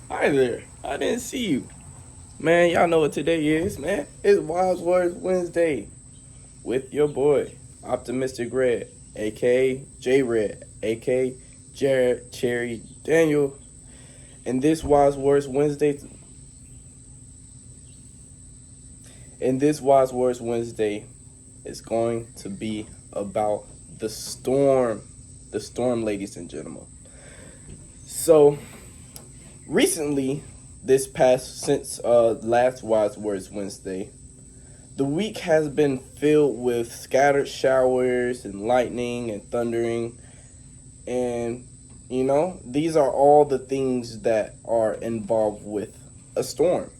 Hi there. I didn't see you. Man, y'all know what today is, man. It's Wise Words Wednesday with your boy, Optimistic Red, aka J Red, aka Jared Cherry Daniel. And this Wise Words Wednesday in this Wise Words Wednesday is going to be about the storm. The storm, ladies and gentlemen. So recently, this past since last Wise Words Wednesday, the week has been filled with scattered showers and lightning and thundering. And, these are all the things that are involved with a storm.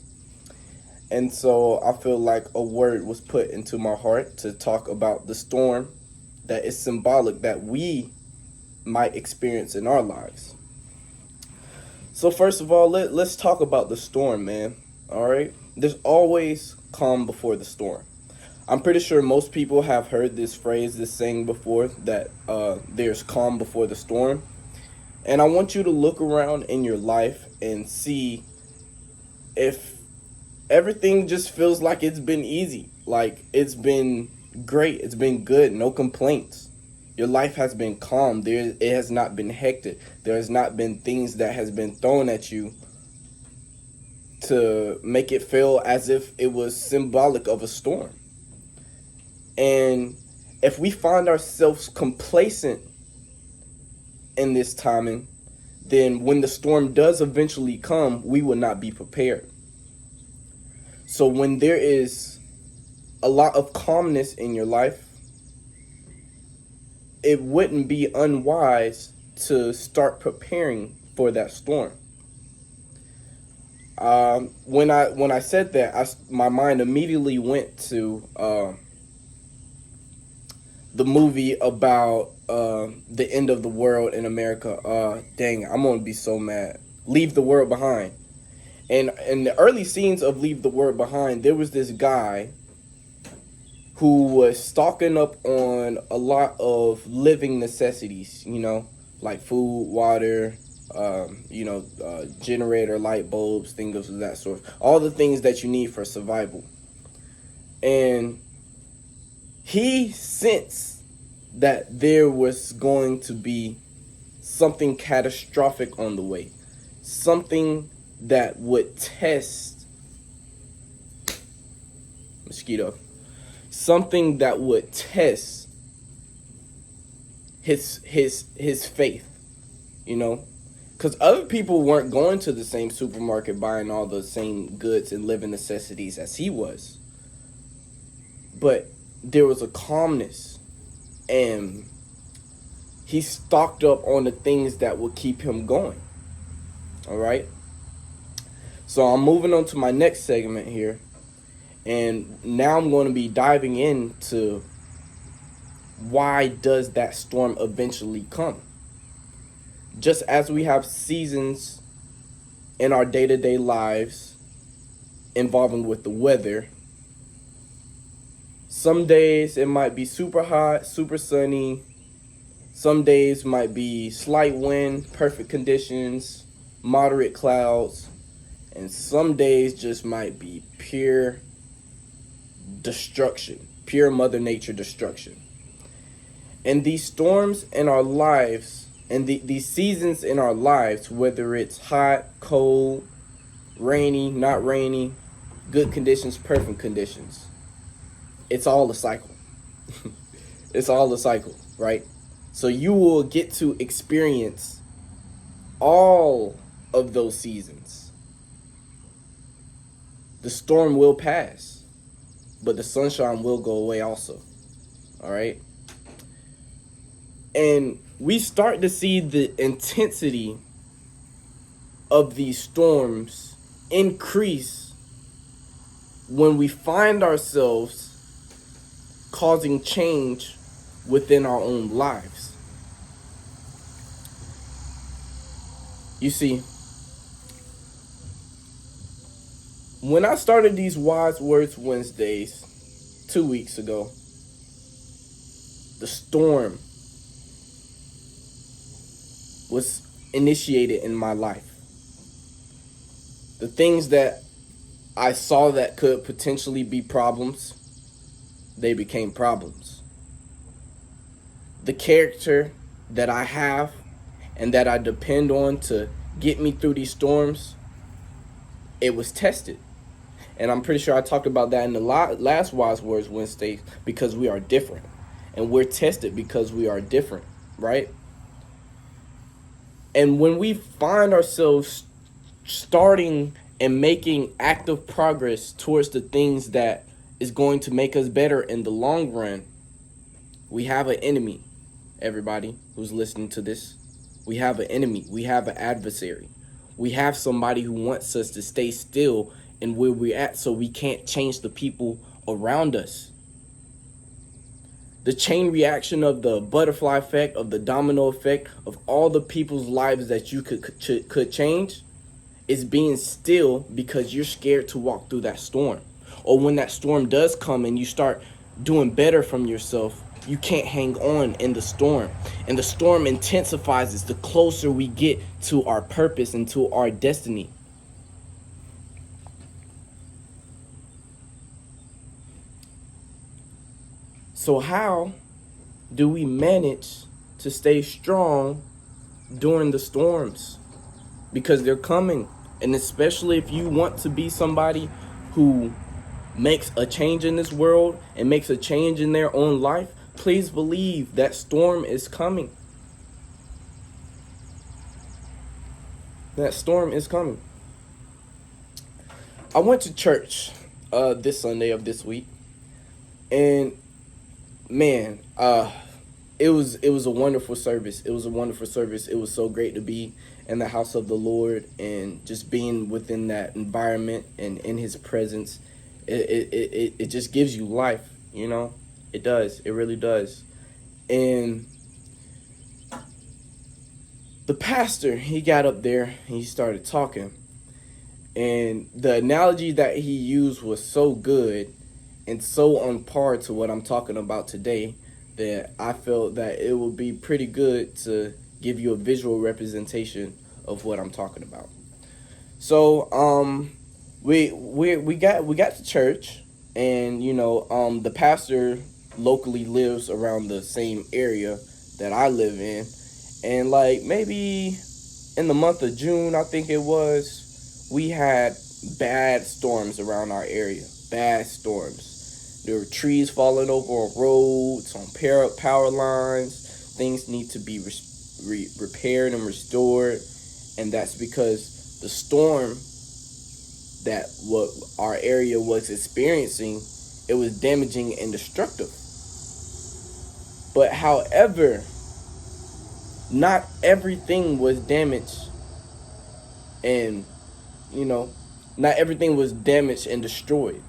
And so I feel like a word was put into my heart to talk about the storm that is symbolic that we might experience in our lives. So, first of all, let's talk about the storm, man. All right? There's always calm before the storm. I'm pretty sure most people have heard this phrase, this saying before, that there's calm before the storm. And I want you to look around in your life and see if everything just feels like it's been easy, like it's been great, it's been good, no complaints. Your life has been calm. It has not been hectic. There has not been things that has been thrown at you to make it feel as if it was symbolic of a storm. And if we find ourselves complacent in this timing, then when the storm does eventually come, we will not be prepared. So when there is a lot of calmness in your life, it wouldn't be unwise to start preparing for that storm. When I said that, my mind immediately went to the movie about the end of the world in America. Dang, I'm gonna be so mad. Leave the World Behind. And in the early scenes of Leave the World Behind, there was this guy who was stocking up on a lot of living necessities, like food, water, generator, light bulbs, things of that sort. All the things that you need for survival. And he sensed that there was going to be something catastrophic on the way. Something that would test mosquito. Something that would test his faith, because other people weren't going to the same supermarket buying all the same goods and living necessities as he was. But there was a calmness, and he stocked up on the things that would keep him going. All right. So I'm moving on to my next segment here. And now I'm going to be diving into why does that storm eventually come? Just as we have seasons in our day-to-day lives involving with the weather, some days it might be super hot, super sunny. Some days might be slight wind, perfect conditions, moderate clouds. And some days just might be pure destruction, pure Mother Nature destruction. And these storms in our lives, and these seasons in our lives, whether it's hot, cold, rainy, not rainy, good conditions, perfect conditions, it's all a cycle. It's all a cycle, right? So you will get to experience all of those seasons. The storm will pass, but the sunshine will go away also. All right. And we start to see the intensity of these storms increase when we find ourselves causing change within our own lives. You see, when I started these Wise Words Wednesdays 2 weeks ago, the storm was initiated in my life. The things that I saw that could potentially be problems, they became problems. The character that I have and that I depend on to get me through these storms, it was tested. And I'm pretty sure I talked about that in the last Wise Words Wednesday, because we are different. And we're tested because we are different, right? And when we find ourselves starting and making active progress towards the things that is going to make us better in the long run, we have an enemy, everybody who's listening to this. We have an enemy. We have an adversary. We have somebody who wants us to stay still in where we're at so we can't change the people around us. The chain reaction of the butterfly effect, of the domino effect, of all the people's lives that you could change is being still because you're scared to walk through that storm. Or when that storm does come and you start doing better from yourself, you can't hang on in the storm. And the storm intensifies the closer we get to our purpose and to our destiny. So how do we manage to stay strong during the storms? Because they're coming. And especially if you want to be somebody who makes a change in this world and makes a change in their own life, please believe that storm is coming. That storm is coming. I went to church this Sunday of this week, and man, it was a wonderful service. It was a wonderful service. It was so great to be in the house of the Lord and just being within that environment and in His presence. It just gives you life, you know. It does. It really does. And the pastor, he got up there and he started talking, and the analogy that he used was so good and so on par to what I'm talking about today that I felt that it would be pretty good to give you a visual representation of what I'm talking about. So we got to church, and you know, the pastor locally lives around the same area that I live in, and like maybe in the month of June, I think it was, we had bad storms around our area. Bad storms. There were trees falling over on roads, on power lines. Things need to be repaired and restored, and that's because the storm that what our area was experiencing, it was damaging and destructive. But however, not everything was damaged, and you know, not everything was damaged and destroyed.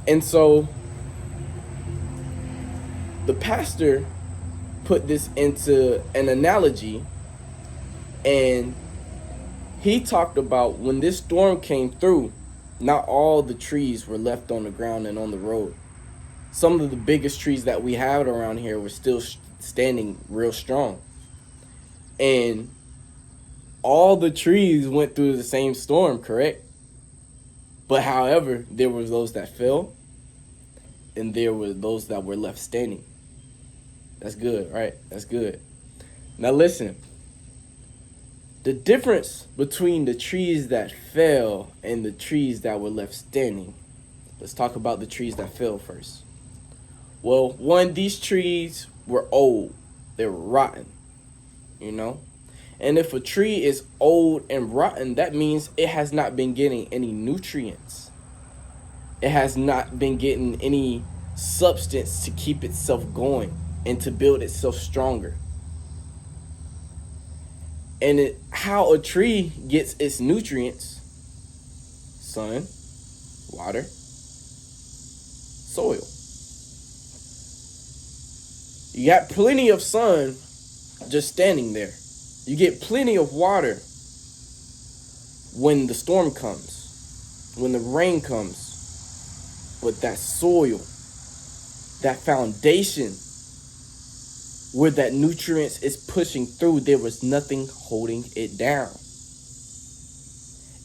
And so the pastor put this into an analogy, and he talked about when this storm came through, not all the trees were left on the ground and on the road. Some of the biggest trees that we had around here were still standing real strong. And all the trees went through the same storm, correct? But however, there were those that fell, and there were those that were left standing. That's good, right? That's good. Now listen. The difference between the trees that fell and the trees that were left standing. Let's talk about the trees that fell first. Well, one, these trees were old. They were rotten, you know? And if a tree is old and rotten, that means it has not been getting any nutrients. It has not been getting any substance to keep itself going and to build itself stronger. And how a tree gets its nutrients: sun, water, soil. You got plenty of sun just standing there. You get plenty of water when the storm comes, when the rain comes. But that soil, that foundation where that nutrients is pushing through, there was nothing holding it down.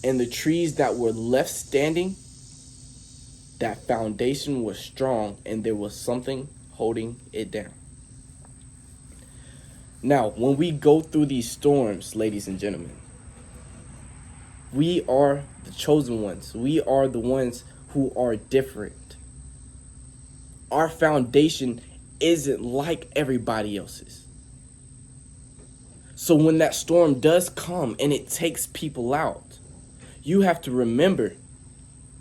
And the trees that were left standing, that foundation was strong and there was something holding it down. Now, when we go through these storms, ladies and gentlemen, we are the chosen ones. We are the ones who are different. Our foundation isn't like everybody else's. So when that storm does come and it takes people out, you have to remember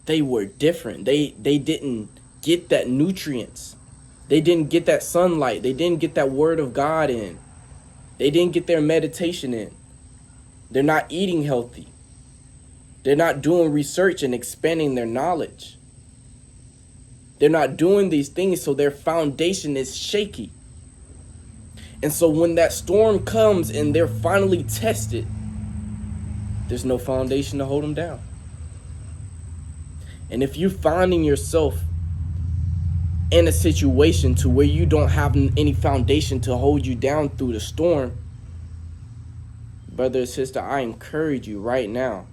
they were different. They didn't get that nutrients. They didn't get that sunlight. They didn't get that word of God in. They didn't get their meditation in. They're not eating healthy. They're not doing research and expanding their knowledge. They're not doing these things, so their foundation is shaky. And so when that storm comes and they're finally tested, there's no foundation to hold them down. And if you're finding yourself in a situation to where you don't have any foundation to hold you down through the storm, brother or sister, I encourage you right now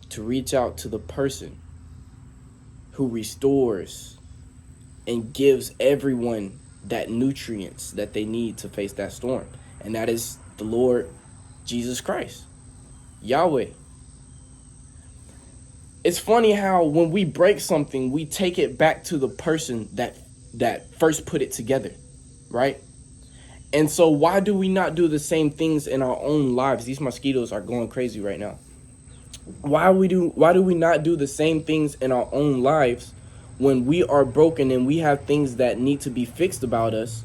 to reach out to the person who restores and gives everyone that nutrients that they need to face that storm. And that is the Lord Jesus Christ, Yahweh. It's funny how when we break something, we take it back to the person that first put it together, right? And so why do we not do the same things in our own lives? These mosquitoes are going crazy right now. Why do we not do the same things in our own lives when we are broken and we have things that need to be fixed about us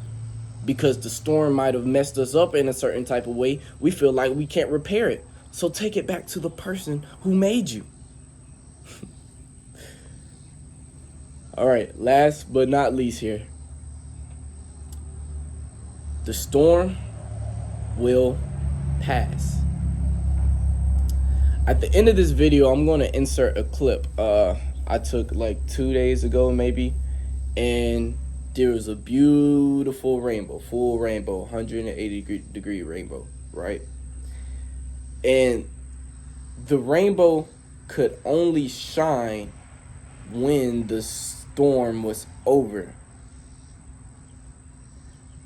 because the storm might have messed us up in a certain type of way? We feel like we can't repair it. So take it back to the person who made you. All right, last but not least here. The storm will pass. At the end of this video, I'm going to insert a clip I took like 2 days ago maybe, and there was a beautiful rainbow, full rainbow, 180-degree rainbow, right? And the rainbow could only shine when the storm was over.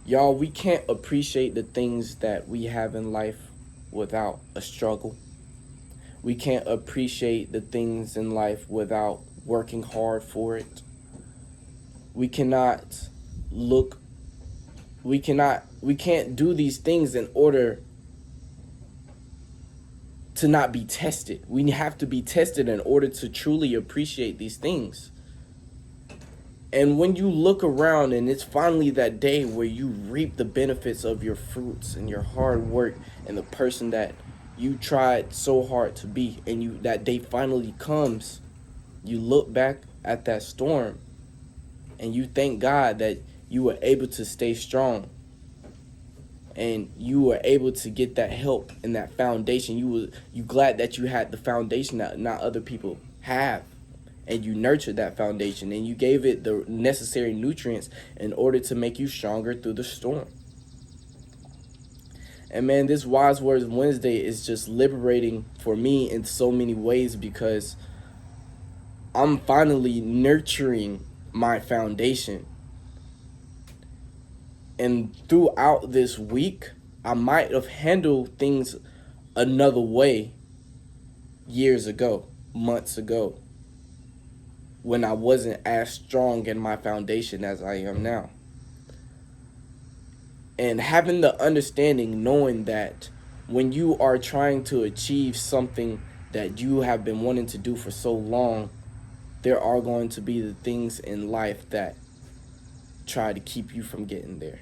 Y'all, we can't appreciate the things that we have in life without a struggle. We can't appreciate the things in life without working hard for it. We can't do these things in order to not be tested. We have to be tested in order to truly appreciate these things. And when you look around and it's finally that day where you reap the benefits of your fruits and your hard work and the person that you tried so hard to be, and that day finally comes, you look back at that storm and you thank God that you were able to stay strong and you were able to get that help and that foundation. You glad that you had the foundation that not other people have, and you nurtured that foundation and you gave it the necessary nutrients in order to make you stronger through the storm. And man, this Wise Words Wednesday is just liberating for me in so many ways, because I'm finally nurturing my foundation. And throughout this week, I might have handled things another way years ago, months ago, when I wasn't as strong in my foundation as I am now. And having the understanding, knowing that when you are trying to achieve something that you have been wanting to do for so long, there are going to be the things in life that try to keep you from getting there.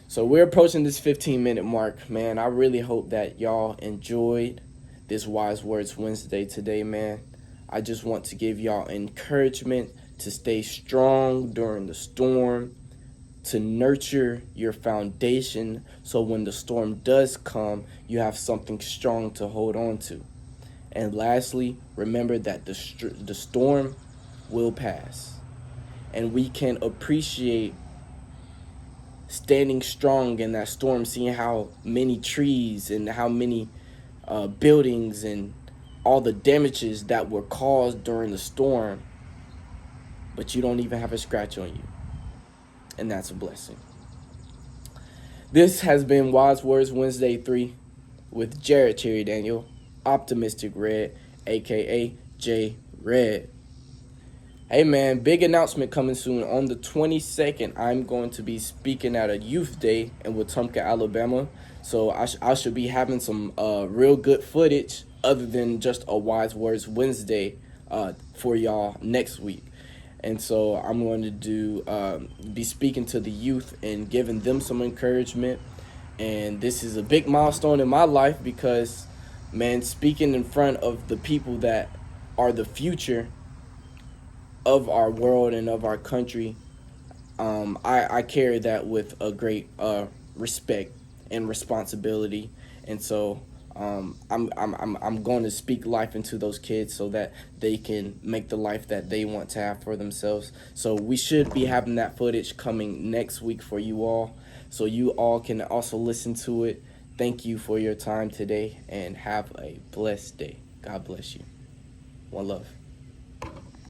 So we're approaching this 15-minute mark, man. I really hope that y'all enjoyed this Wise Words Wednesday today, man. I just want to give y'all encouragement to stay strong during the storm, to nurture your foundation so when the storm does come, you have something strong to hold on to. And lastly, remember that the storm will pass. And we can appreciate standing strong in that storm, seeing how many trees and how many buildings and all the damages that were caused during the storm, but you don't even have a scratch on you. And that's a blessing. This has been Wise Words Wednesday 3 with Jared Cherry Daniel, Optimistic Red, aka J Red. Hey man, big announcement coming soon. On the 22nd, I'm going to be speaking at a youth day in Wetumpka, Alabama. So I should be having some real good footage other than just a Wise Words Wednesday for y'all next week. And so I'm going to be speaking to the youth and giving them some encouragement. And this is a big milestone in my life because, man, speaking in front of the people that are the future of our world and of our country, I carry that with a great respect and responsibility, and so I'm going to speak life into those kids so that they can make the life that they want to have for themselves. So we should be having that footage coming next week for you all, so you all can also listen to it. Thank you for your time today, and have a blessed day. God bless you. One love.